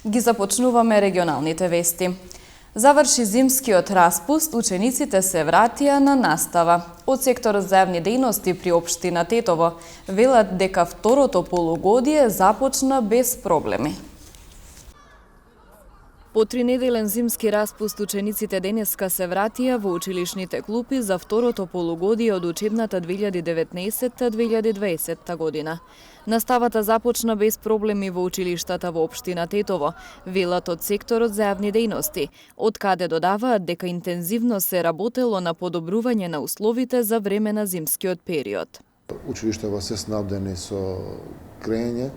Ги започнуваме регионалните вести. Заврши зимскиот распуст, учениците се вратија на настава. Од секторот за јавни дејности при општина Тетово велат дека второто полугодие започна без проблеми. По 3-неделен зимски распуст учениците денеска се вратија во училишните клупи за второто полугодие од учебната 2019-2020 година. Наставата започна без проблеми во училиштата во општина Тетово, велат од секторот за јавни дејности, од каде додаваат дека интензивно се работело на подобрување на условите за време на зимскиот период. Училиштата се снабдени со грејење,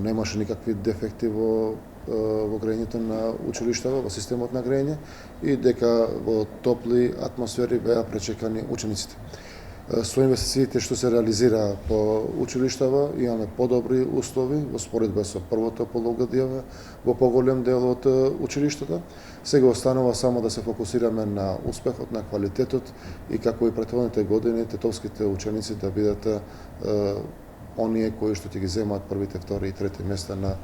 немаше никакви дефекти во грејењето на училиштата, во системот на грејење и дека во топли атмосфери беа пречекани учениците. Со инвестициите што се реализира по училиштава имаме подобри услови во споредба со првото полугодие во поголем дел од училиштата. Сега останува само да се фокусираме на успехот, на квалитетот и како и претходните години тетовските ученици да бидат оние кои што ќе ги земаат првите, втори и трети места на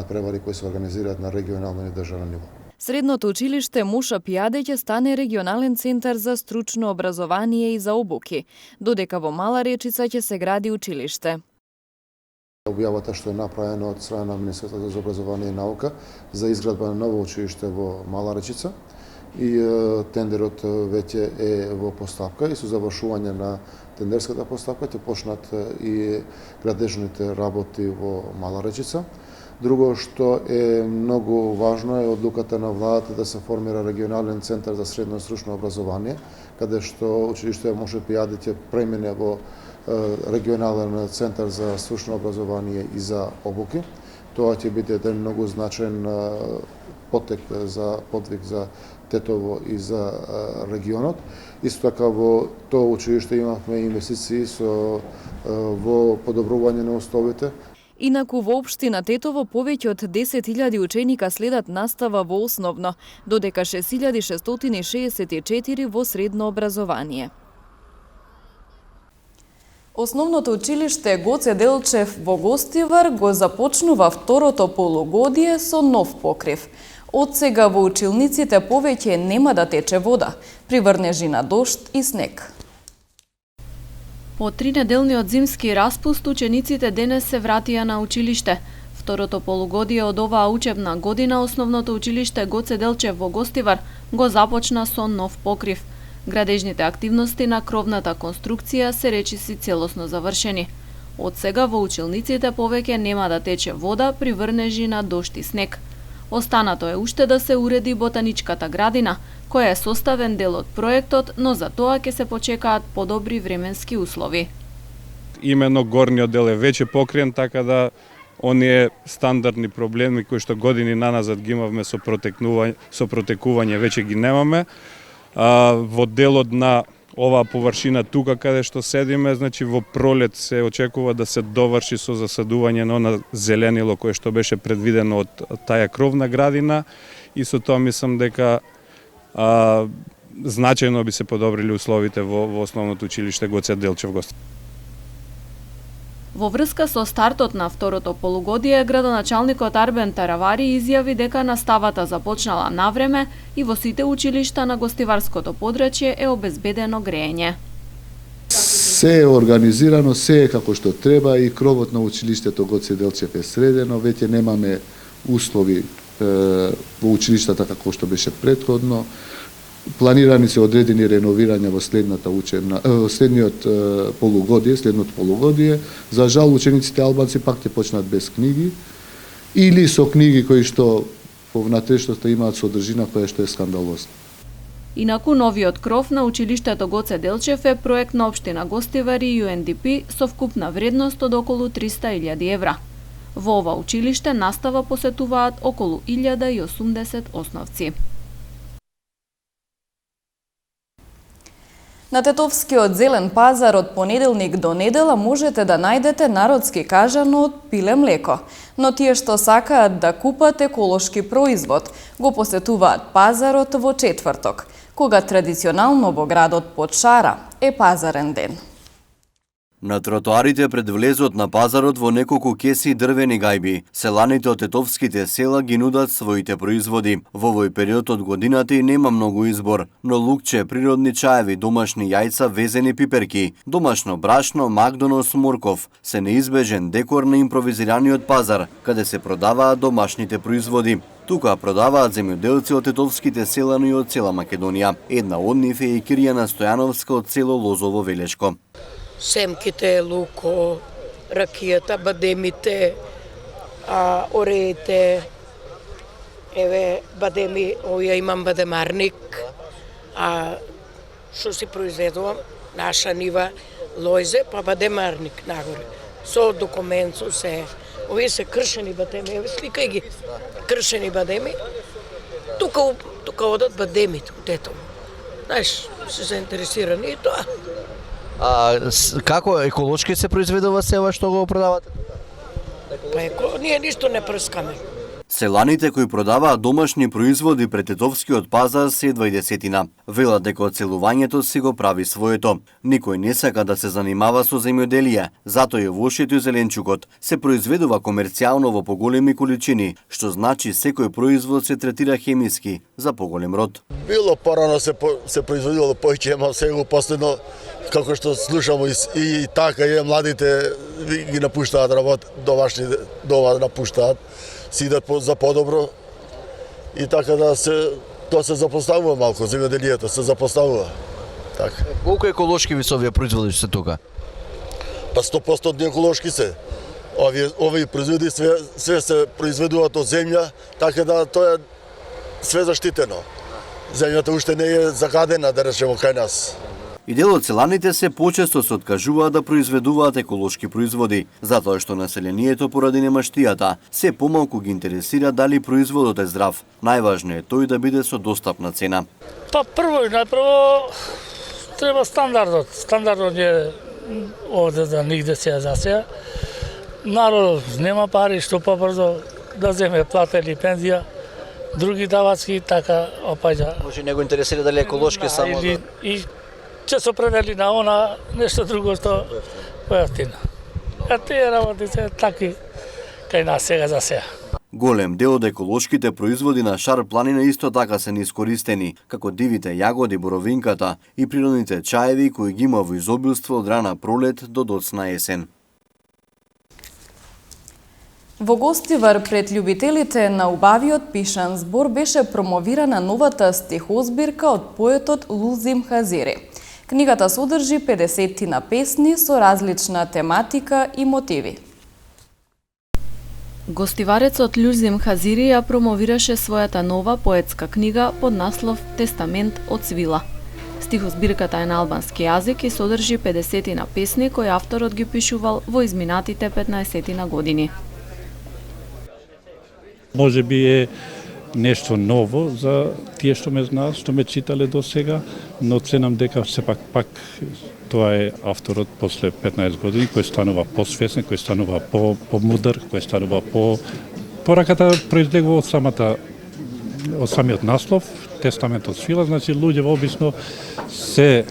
превари кои се организираат на регионално и државно ниво. Средното училиште Муша Пијаде ќе стане регионален центар за стручно образование и за обуки, додека во Мала Речица ќе се гради училиште. Објавата што е направена од страна на Министерството за образование и наука за изградба на ново училиште во Мала Речица и тендерот веќе е во постапка и со завршување на тендерската постапка ќе почнат и градежните работи во Мала Речица. Друго што е многу важно е одлуката на владата да се формира регионален центар за средно стручно образование, каде што училиште Муша Пијаде ќе премине во регионален центар за стручно образование и за обуки. Тоа ќе биде еден многу значаен потек за подвиг за Тетово и за регионот. Исто така во тоа училиште имавме инвестиции во подобрување на условите. Инаку во општина Тетово повеќе од 10.000 ученика следат настава во основно, додека 6.664 во средно образование. Основното училиште Гоце Делчев во Гостивар го започнува второто полугодие со нов покрив. Од сега во училниците повеќе нема да тече вода, при врнежина дожд и снег. По 3-неделниот зимски распуст учениците денес се вратија на училиште. Второто полугодие од оваа учебна година основното училиште Гоце Делчев во Гостивар го започна со нов покрив. Градежните активности на кровната конструкција се речиси целосно завршени. Од сега во училниците повеќе нема да тече вода при врнежи на дожд и снег. Останато е уште да се уреди ботаничката градина, која е составен дел од проектот, но за тоа ќе се почекаат подобри временски услови. Имено горниот дел е веќе покриен, така да оние стандардни проблеми кои што години наназад ги имавме со протекување веќе ги немаме. Во делот на оваа површина тука каде што седиме, значи во пролет се очекува да се доврши со засадување на она зеленило кое што беше предвидено од таа кровна градина и со тоа мислам дека значајно би се подобрили условите во основното училиште Гоце Делчев Гостивар. Во врска со стартот на второто полугодие, градоначалникот Арбен Таравари изјави дека наставата започнала навреме и во сите училишта на гостиварското подрачје е обезбедено грејење. Се е организирано, се е како што треба и кровот на училиштето Гоце Делчев е средено, веќе немаме услови во училиштата како што беше претходно. Планирани се одредени реновирања во следното полугодие. За жал учениците албанци пак ќе почнат без книги или со книги кои што во внатрешноста имаат содржина која што е скандалозна. Инаку новиот кров на училиштето Гоце Делчев е проект на општина Гостивар и UNDP со вкупна вредност од околу 300.000 евра. Во ова училиште настава посетуваат околу 1080 основци. На Тетовскиот зелен пазар од понеделник до недела можете да најдете народски кажано од пиле млеко, но тие што сакаат да купат еколошки производ го посетуваат пазарот во четврток, кога традиционално во градот Подшара е пазарен ден. На тротоарите пред влезот на пазарот во неколку кеси дрвени гајби, селаните од тетовските села ги нудат своите производи. Во овој период од годината и нема многу избор, но лукче, природни чаеви, домашни јајца, везени пиперки, домашно брашно, макдонос, морков се неизбежен декор на импровизираниот пазар, каде се продаваат домашните производи. Тука продаваат земјоделци од тетовските села, но и од цела Македонија. Една од нив е и Кирјана Стојановска од село Лозово Велешко. Семките, луко, ракијата, бадемите, ореите. Еве, бадеми, овија имам бадемарник, што си произведувам, наша нива лојзе, па бадемарник нагоре. Со документ, со се. Овие се кршени бадеми, еве сликај ги. Кршени бадеми. Тука одат бадемите, детово. Знаеш, се заинтересирани и тоа. Како еколошки се произведува сева што го продавате? Па ние ништо не прскаме. Селаните кои продаваат домашни производи пред тетовскиот пазар се едва и десетина. Велат дека оцелувањето си го прави своето. Никој не сака да се занимава со земјоделие, затоа и вошето и зеленчукот се произведува комерцијално во поголеми количини, што значи секој производ се третира хемиски за поголем род. Било порано се производило повеќе, ама сега последно, како што слушам и така и младите ги напуштаат работа, домашни дома напуштаат, си идат за подобро и така да тоа се запоставува малку, земјоделието се запоставува. Така. Колку еколошки ви се овие производи што се тука? Па 100% еколошки се. Овие производи све се произведуваат од земја, така да тоа е све заштитено. Земјата уште не е загадена, да речеме, кај нас. И дел од селаните се почесто се откажуваат да произведуваат еколошки производи, затоа што населението поради немаштијата се помалку ги интересира дали производот е здрав. Најважно е тој да биде со достапна цена. Па прво и најпрво треба стандардот. Стандардот е овде да нигде се засеја. Народот нема пари, што побрзо да земе плата или пензија. Други давацки така опаѓа. Може не го интересира дали еколошки само и ќе се определи на она нешто друго што поевтина. Тие работи се таки кај нас сега за сега. Голем дел од еколошките производи на Шар планина исто така се неискористени, како дивите јагоди, боровинката и природните чаеви кои ги има во изобилство од рана пролет до доцна есен. Во Гостивар пред љубителите на убавиот пишан збор беше промовирана новата стихозбирка од поетот Лузим Хазири. Книгата содржи 50 песни со различна тематика и мотиви. Гостиварецот Лузим Хазири ја промовираше својата нова поетска книга под наслов Тестамент од свила. Стихозбирката е на албански јазик и содржи 50 песни кои авторот ги пишувал во изминатите 15 години. Може би е нешто ново за тие што ме знаат, што ме читале до сега, но ценам дека сепак тоа е авторот после 15 години кој станува посвесен, кој станува помудар, кој станува пораката произлегува од самиот наслов, Тестамент од свила, значи луѓе обично се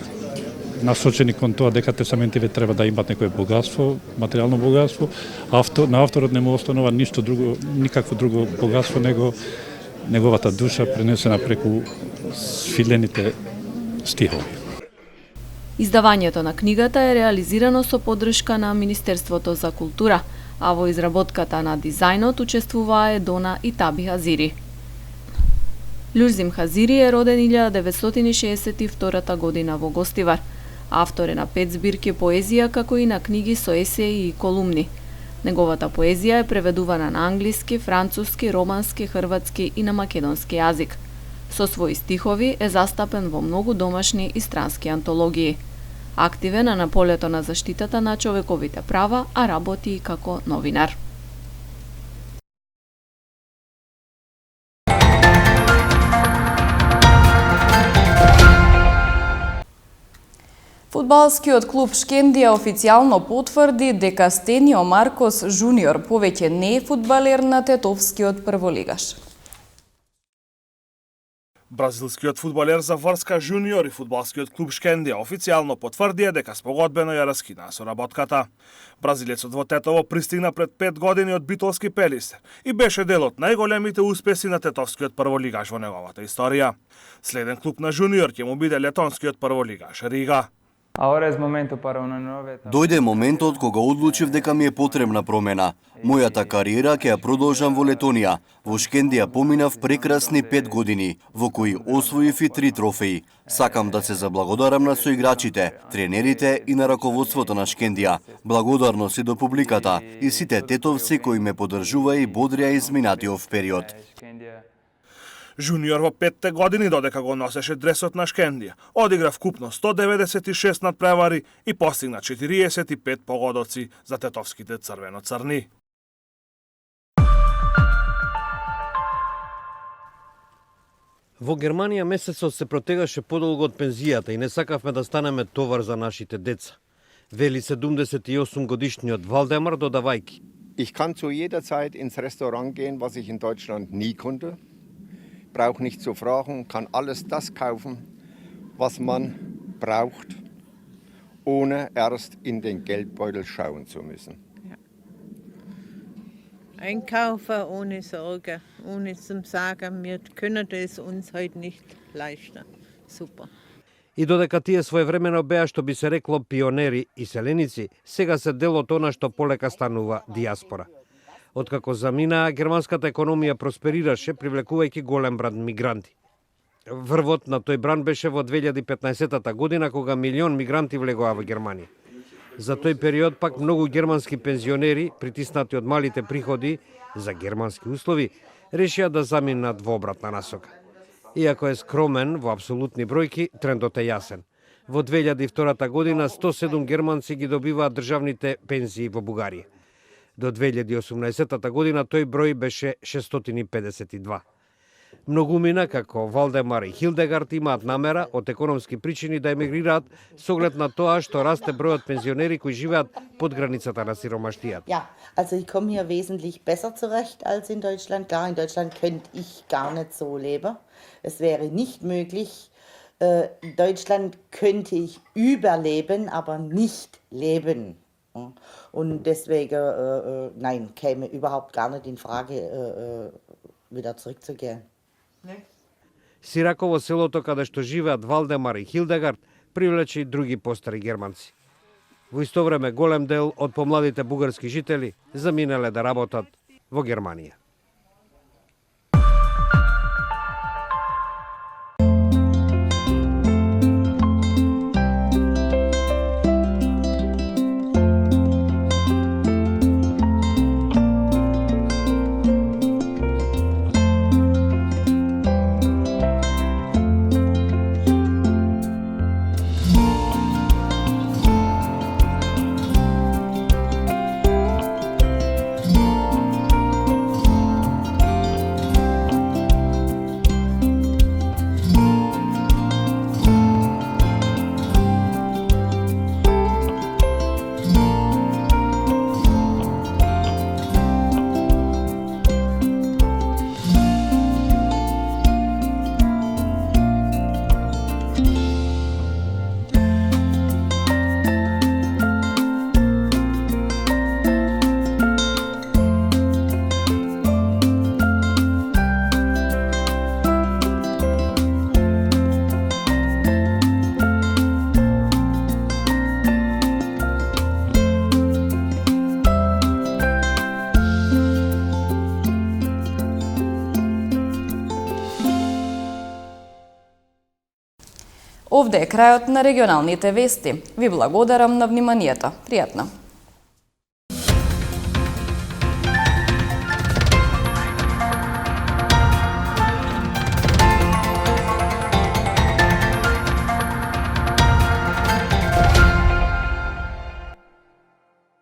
насочени кон тоа дека тестаментиве треба да имаат некое богатство, материјално богатство, на авторот не му останува ништо друго, никакво друго богатство, него неговата душа пренесена преку свилените стихови. Издавањето на книгата е реализирано со поддршка на Министерството за култура, а во изработката на дизајнот учествуваа Дона и Таби Хазири. Лузим Хазири е роден 1962 година во Гостивар. Автор е на 5 збирки поезија, како и на книги со есеи и колумни. Неговата поезија е преведувана на англиски, француски, романски, хрватски и на македонски јазик. Со своји стихови е застапен во многу домашни и странски антологии. Активен е на полето на заштитата на човековите права, а работи и како новинар. Фудбалскиот клуб Шкендија официјално потврди дека Стенио Маркос Жуниор повеќе не е фудбалер на тетовскиот прволигаш. Бразилскиот фудбалер заврска жуниор и фудбалскиот клуб Шкендија официјално потврдија дека спогодбено ја раскина соработката. Бразилецот во Тетово пристигна пред 5 години од Битолски Пелистер и беше дел од најголемите успеси на тетовскиот прволигаш во неговата историја. Следен клуб на жуниор ќе му биде летонскиот прволигаш Рига. Дојде моментот кога одлучив дека ми е потребна промена. Мојата кариера ќе ја продолжам во Летонија. Во Шкендија поминав прекрасни 5 години, во кои освоив и 3 трофеи. Сакам да се заблагодарам на соиграчите, тренерите и на раководството на Шкендија. Благодарност и до публиката и сите тетовци кои ме поддржува и бодрија изминатиот период. Жуниор во 5 години, додека го носеше дресот на Шкендија, одигра вкупно 196 надпревари и постигна 45 погодоци за тетовските црвено-црни. Во Германија месецот се протегаше подолго од пензијата и не сакавме да станеме товар за нашите деца. Вели 78 годишниот Валдемар додавајки. Ich kann zu jeder Zeit ins Restaurant gehen, was ich in Deutschland nie konnte. Brauche nicht zu fragen, kann alles das kaufen, was man braucht, ohne erst in den Geldbeutel schauen zu müssen. Einkaufen ohne Sorge, ohne zu sagen, wir können es uns heute nicht leisten. Super. И додека тие своевремено беа што би се рекло пионери и селеници, сега се дел од она што полека станува диаспора. Откако заминаа, германската економија просперираше, привлекувајќи голем бранд мигранти. Врвот на тој бранд беше во 2015 година, кога милион мигранти влегоа во Германија. За тој период пак многу германски пензионери, притиснати од малите приходи за германски услови, решија да заминат во обратна насока. Иако е скромен во апсолутни бројки, трендот е јасен. Во 2002 година 107 германци ги добиваат државните пензии во Бугарија. До 2018 година тој број беше 652. Многумина како Валдемар и Хилдегард имаат намера од економски причини да емигрираат со оглед на тоа што расте бројот пензионери кои живеат под границата на сиромаштијата. Ja, also ich komme hier wesentlich besser zurecht als in Deutschland. Klar, in Deutschland könnte ich gar nicht so leben. Es wäre nicht möglich. In Deutschland könnte ich überleben, aber nicht leben. Und deswegen, nein, käme überhaupt gar nicht in Frage, wieder zurückzugehen. Сирако во селото каде што живеат Валдемар и Хилдегард привлече и други постари германци. Во исто време голем дел од помладите бугарски жители заминале да работат во Германија. Овде е крајот на регионалните вести. Ви благодарам на вниманието. Пријатно!